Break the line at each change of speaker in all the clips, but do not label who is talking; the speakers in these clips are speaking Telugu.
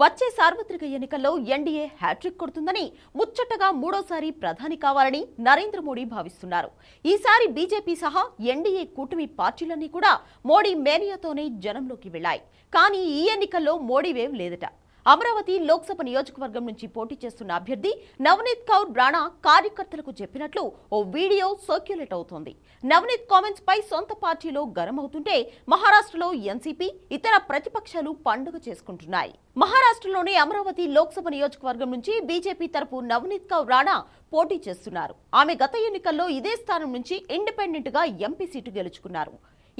వచ్చే సార్వత్రిక ఎన్నికల్లో ఎన్డీఏ హ్యాట్రిక్ కొడుతుందని, ముచ్చటగా మూడోసారి ప్రధాని కావాలని నరేంద్ర మోడీ భావిస్తున్నారు. ఈసారి బీజేపీ సహా ఎన్డీఏ కూటమి పార్టీలన్నీ కూడా మోడీ మేనియాతోనే జనంలోకి వెళ్లాయి. కానీ ఈ ఎన్నికల్లో మోడీ వేవ్ లేదట. అమరావతి లోక్సభ నియోజకవర్గం నుంచి పోటీ చేస్తున్న అభ్యర్థి నవనీత్ కౌర్ రాణా కార్యకర్తలకు చెప్పినట్లు ఓ వీడియో సర్క్యులేట్ అవుతోంది. నవనీత్ కామెంట్స్ పై సొంత పార్టీలో గరమవుతుంటే మహారాష్ట్రలో ఎన్సీపీ, ఇతర ప్రతిపక్షాలు పండుగ చేసుకుంటున్నాయి. మహారాష్ట్రలోని అమరావతి లోక్సభ నియోజకవర్గం నుంచి బీజేపీ తరపు నవనీత్ కౌర్ రాణా పోటీ చేస్తున్నారు. ఆమె గత ఎన్నికల్లో ఇదే స్థానం నుంచి ఇండిపెండెంట్ గా ఎంపీ సీటు గెలుచుకున్నారు.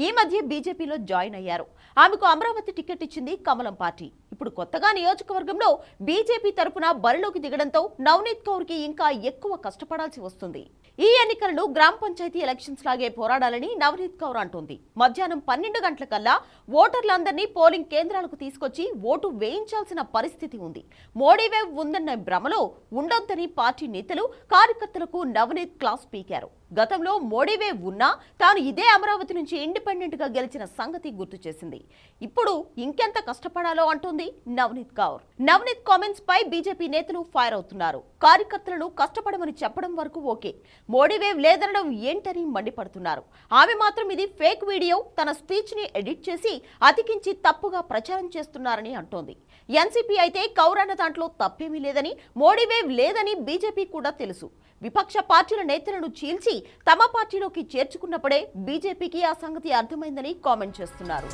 ఈ మధ్య బీజేపీలో జాయిన్ అయ్యారు. ఆమెకు అమరావతి టికెట్ ఇచ్చింది కమలం పార్టీ. ఇప్పుడు కొత్తగా నియోజకవర్గంలో బీజేపీ తరపున బరిలోకి దిగడంతో నవనీత్ కౌర్ కి ఇంకా ఎక్కువ కష్టపడాల్సి వస్తుంది. ఈ ఎన్నికలను గ్రామ పంచాయతీ ఎలక్షన్స్ లాగే పోరాడాలని నవనీత్ కౌర్ అంటోంది. మధ్యాహ్నం 12 గంటలకల్లా ఓటర్లందరినీ పోలింగ్ కేంద్రాలకు తీసుకొచ్చి ఓటు వేయించాల్సిన పరిస్థితి ఉంది. మోడీ వేవ్ ఉందన్న భ్రమలో ఉండొద్దని పార్టీ నేతలు, కార్యకర్తలకు నవనీత్ క్లాస్ పీకారు. గతంలో మోడీ వేవ్ ఉన్నా తాను ఇదే అమరావతి నుంచి ఇండిపెండెంట్ గా గెలిచిన సంగతి గుర్తు చేసింది. ఇప్పుడు ఇంకెంత కష్టపడాలో అంటోంది నవనీత్ కౌర్. నవనీత్ కామెంట్స్ పై బీజేపీ నేతలు ఫైర్ అవుతున్నారు. కార్యకర్తలను కష్టపడమని చెప్పడం వరకు ఓకే, మోడీ వేవ్ లేదనడం ఏంటని మండిపడుతున్నారు. ఆమె మాత్రం ఇది ఫేక్ వీడియో, తన స్పీచ్ ని ఎడిట్ చేసి అతికించి తప్పుగా ప్రచారం చేస్తున్నారని అంటోంది. ఎన్సీపీ అయితే కౌర్ అన్న దాంట్లో తప్పేమీ లేదని, మోడీ వేవ్ లేదని బీజేపీ కూడా తెలుసు. విపక్ష పార్టీల నేతలను చీల్చి తమ పార్టీలోకి చేర్చుకున్నప్పుడే బీజేపీకి ఆ సంగతి అర్థమైందని కామెంట్ చేస్తున్నారు.